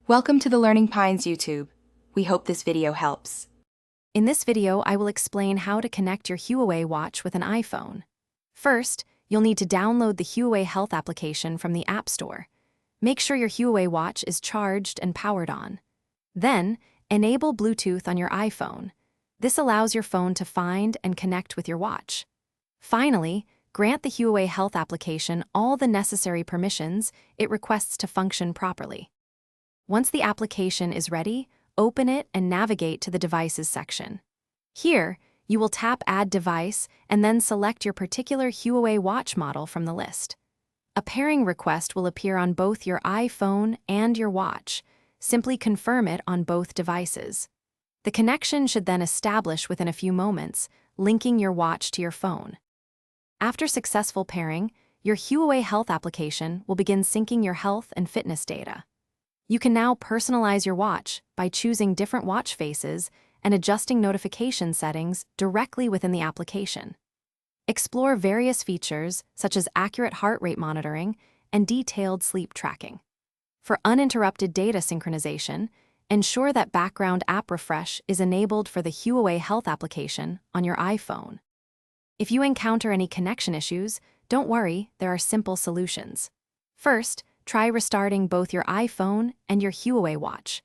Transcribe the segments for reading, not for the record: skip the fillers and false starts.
Welcome to the Learning Pines YouTube. We hope this video helps. In this video, I will explain how to connect your Huawei Watch with an iPhone. First, you'll need to download the Huawei Health application from the App Store. Make sure your Huawei Watch is charged and powered on. Then, enable Bluetooth on your iPhone. This allows your phone to find and connect with your watch. Finally, grant the Huawei Health application all the necessary permissions it requests to function properly. Once the application is ready, open it and navigate to the Devices section. Here, you will tap Add Device and then select your particular Huawei watch model from the list. A pairing request will appear on both your iPhone and your watch. Simply confirm it on both devices. The connection should then establish within a few moments, linking your watch to your phone. After successful pairing, your Huawei Health application will begin syncing your health and fitness data. You can now personalize your watch by choosing different watch faces and adjusting notification settings directly within the application. Explore various features such as accurate heart rate monitoring and detailed sleep tracking. For uninterrupted data synchronization, ensure that background app refresh is enabled for the Huawei Health application on your iPhone. If you encounter any connection issues, don't worry, there are simple solutions. First, try restarting both your iPhone and your Huawei Watch.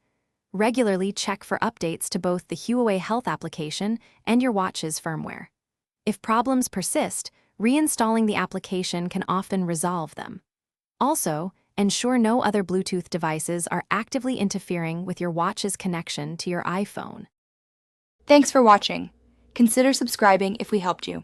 Regularly check for updates to both the Huawei Health application and your watch's firmware. If problems persist, reinstalling the application can often resolve them. Also, ensure no other Bluetooth devices are actively interfering with your watch's connection to your iPhone. Thanks for watching. Consider subscribing if we helped you.